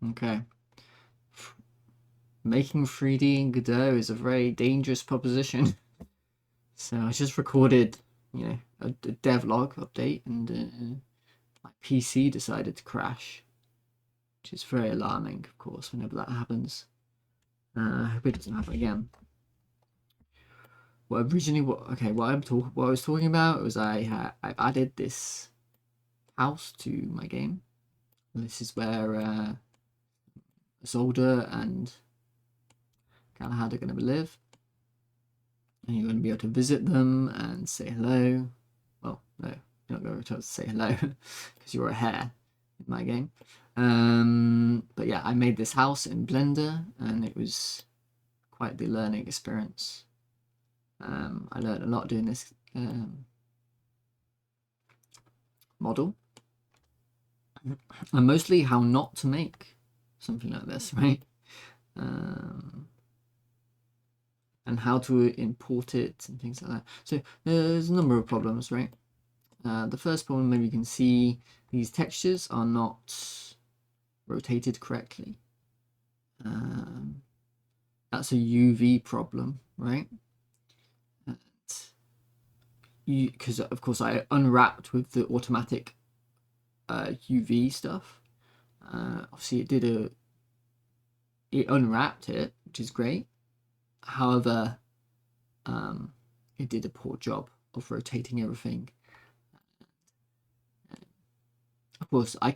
Okay. Making 3D in Godot is a very dangerous proposition. So I just recorded, a devlog update, and my PC decided to crash, which is very alarming, of course, whenever that happens. I hope it doesn't happen again. Well, originally, what I was talking about was I've added this house to my game. And this is where Zolder and Galahad are going to live, and you're going to be able to visit them and say hello. Well, no, you're not going to say hello because you're a hare in my game. But yeah, I made this house in Blender, and it was quite the learning experience. I learned a lot doing this model, and mostly how not to make something like this, right? And how to import it and things like that. So there's a number of problems, right? The first problem, maybe you can see these textures are not rotated correctly. That's a UV problem, right? Because of course I unwrapped with the automatic UV stuff. Obviously it unwrapped it, which is great. However, it did a poor job of rotating everything. Of course, I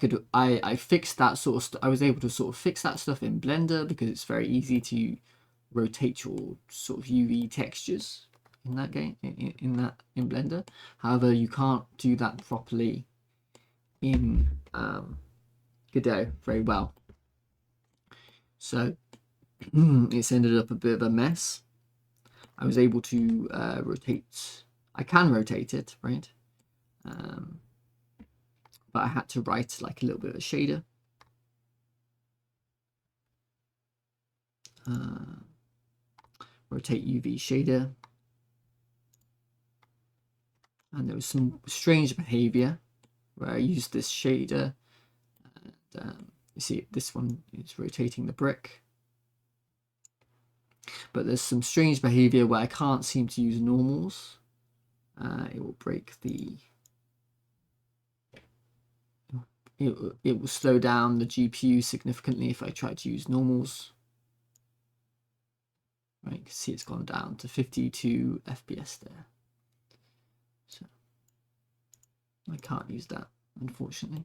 fixed that sort of I was able to sort of fix that stuff in Blender because it's very easy to rotate your sort of UV textures in that game in Blender. However, you can't do that properly in Godot very well. So it's ended up a bit of a mess. I was able to rotate. I can rotate it, right? But I had to write like a little bit of a shader. Rotate UV shader. And there was some strange behavior where I used this shader. And you see this one is rotating the brick. But there's some strange behavior where I can't seem to use normals. It will break the... It will slow down the GPU significantly if I try to use normals. Right, you can see it's gone down to 52 FPS there. So I can't use that, unfortunately.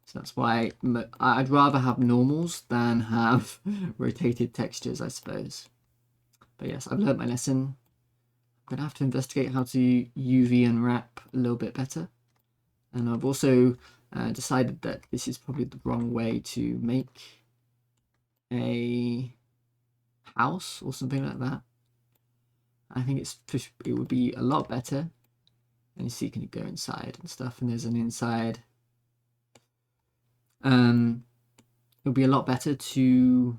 So that's why I'd rather have normals than have rotated textures, I suppose. But yes, I've learned my lesson. I'm going to have to investigate how to UV unwrap a little bit better. And I've also decided that this is probably the wrong way to make a house or something like that. I think it would be a lot better. And you see, can you go inside and stuff? And there's an inside. It would be a lot better to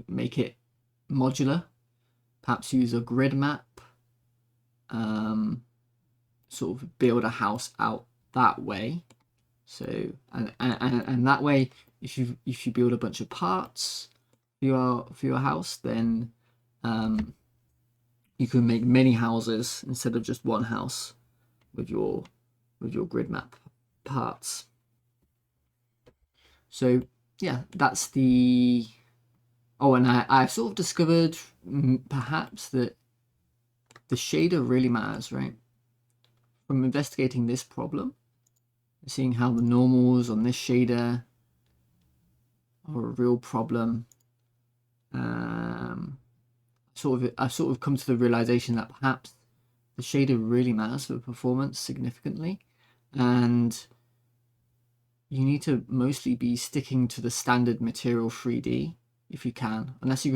make it modular. Perhaps use a grid map. Sort of build a house out that way. So and that way, if you build a bunch of parts for your house, then you can make many houses instead of just one house with your grid map parts. So yeah, that's the... Oh, and I've sort of discovered perhaps that the shader really matters, right? From investigating this problem, seeing how the normals on this shader are a real problem, I've sort of come to the realization that perhaps the shader really matters for performance significantly, and you need to mostly be sticking to the standard Material 3D if you can, unless I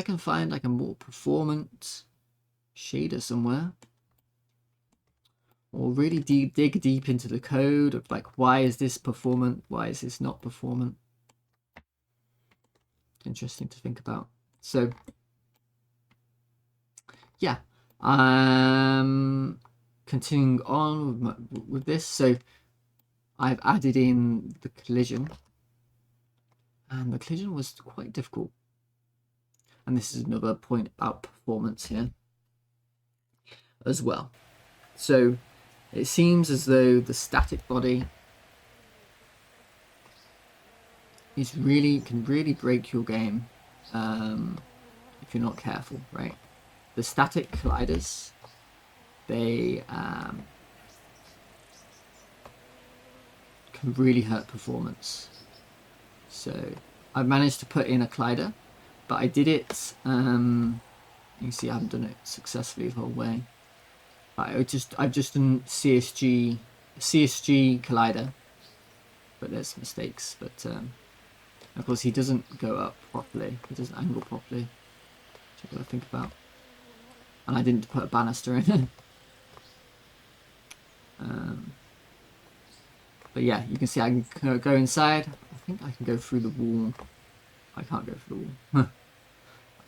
can find like a more performant shader somewhere, or really dig deep into the code of like, why is this performant, why is this not performant. Interesting to think about. So yeah, because continuing on with this, so I've added in the collision, and the collision was quite difficult. And this is another point about performance here as well. So it seems as though the static body can really break your game if you're not careful, right? The static colliders, they can really hurt performance. So I've managed to put in a collider, but I did it, you can see I haven't done it successfully the whole way. I've just done CSG collider, but there's mistakes. But of course he doesn't go up properly, he doesn't angle properly, which I've got to think about. And I didn't put a banister in. But yeah, you can see I can go inside. I think I can go through the wall. I can't go through the wall. I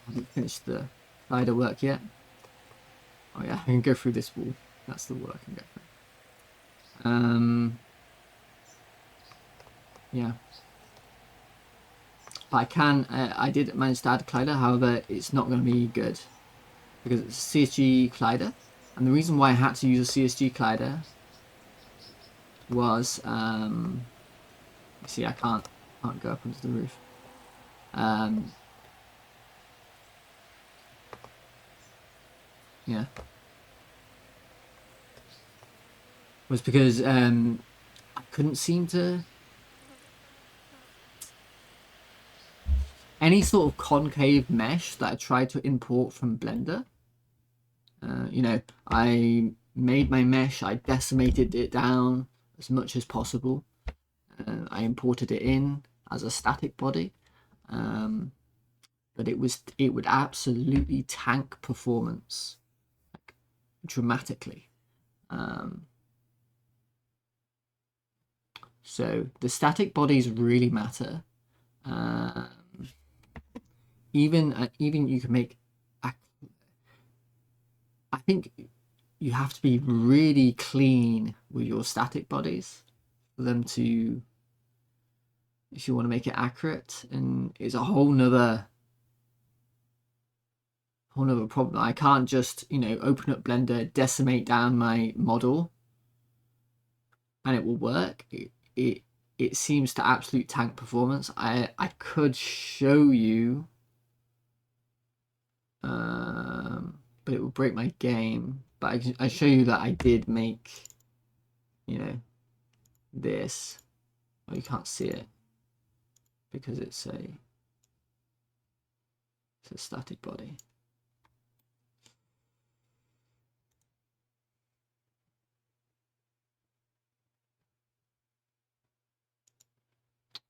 haven't finished the collider work yet. Oh yeah, I can go through this wall. That's the wall I can go through. Yeah. But I can, I did manage to add a collider, however, it's not going to be good. Because it's a CSG collider. And the reason why I had to use a CSG collider was, you see I can't go up onto the roof. Yeah. Was because I couldn't seem to... Any sort of concave mesh that I tried to import from Blender, you know, I made my mesh, I decimated it down as much as possible. I imported it in as a static body, but it would absolutely tank performance, like, dramatically. So the static bodies really matter. Even you can make. I think you have to be really clean with your static bodies for them to, if you want to make it accurate, and it's a whole nother problem. I can't just, you know, open up Blender, decimate down my model, and it will work. It seems to absolute tank performance. I could show you, but it will break my game. But I show you that I did make, you know, this. Well, you can't see it because it's a static body.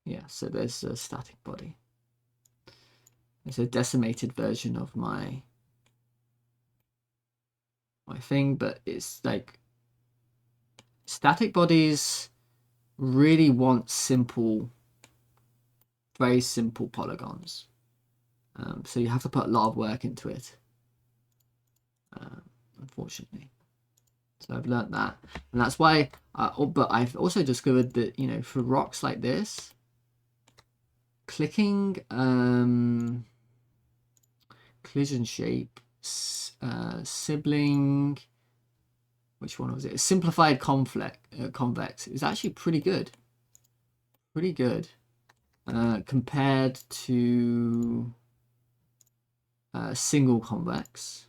Yeah, so there's a static body. It's a decimated version of my thing, but it's like static bodies really want simple, very simple polygons. So you have to put a lot of work into it, unfortunately. So I've learned that, and that's why. But I've also discovered that, you know, for rocks like this, clicking collision shape, sibling, which one was it? Simplified convex is actually pretty good. Compared to single convex.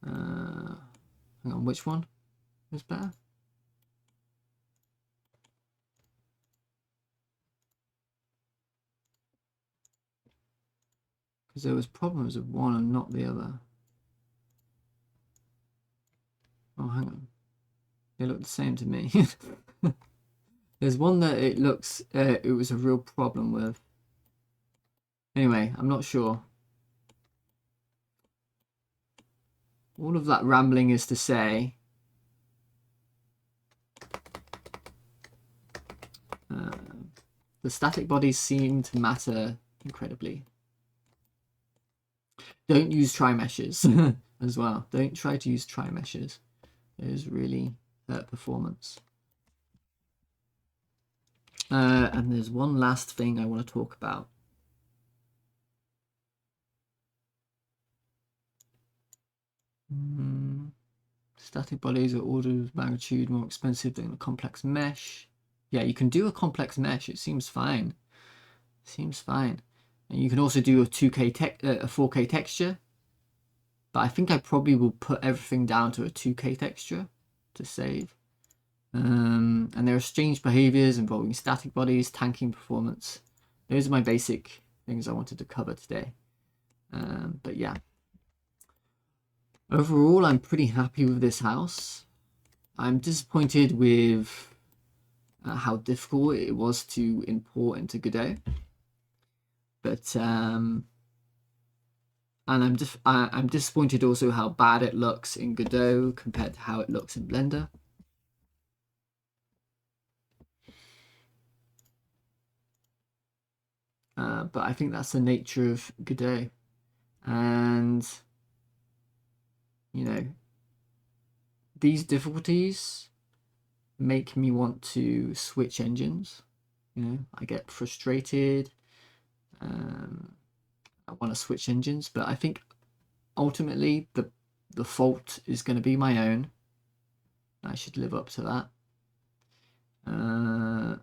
Hang on, which one is better? Because there was problems with one and not the other. Oh, hang on. They look the same to me. There's one that it looks, it was a real problem with. Anyway, I'm not sure. All of that rambling is to say, the static bodies seem to matter incredibly. Don't use tri-meshes as well. Don't try to use tri-meshes. Those really hurt performance. And there's one last thing I want to talk about. Static bodies are orders of magnitude more expensive than a complex mesh. Yeah, you can do a complex mesh. It seems fine. Seems fine. And you can also do a 4K texture. But I think I probably will put everything down to a 2K texture to save. And there are strange behaviors involving static bodies, tanking performance. Those are my basic things I wanted to cover today. But yeah. Overall, I'm pretty happy with this house. I'm disappointed with how difficult it was to import into Godot. But and I'm disappointed also how bad it looks in Godot compared to how it looks in Blender. But I think that's the nature of Godot. And, you know, these difficulties make me want to switch engines. You know, I get frustrated. I want to switch engines, but I think ultimately the fault is going to be my own. I should live up to that.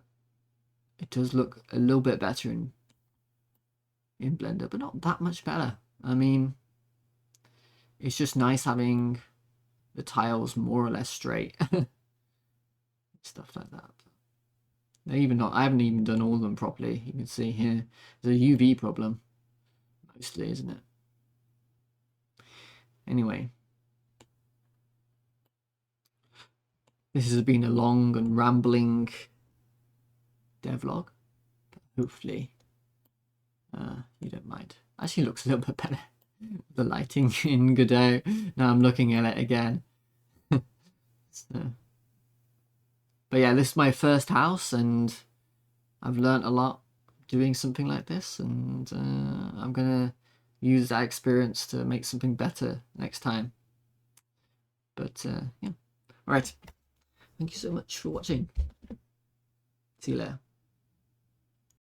It does look a little bit better in Blender, but not that much better. I mean, it's just nice having the tiles more or less straight. Stuff like that. I haven't even done all of them properly. You can see here, there's a UV problem, mostly, isn't it? Anyway. This has been a long and rambling devlog. Hopefully, you don't mind. Actually, looks a little bit better. The lighting in Godot. Now I'm looking at it again. So. But yeah, this is my first house, and I've learned a lot doing something like this, and I'm gonna use that experience to make something better next time. But yeah, all right. Thank you so much for watching. See you later.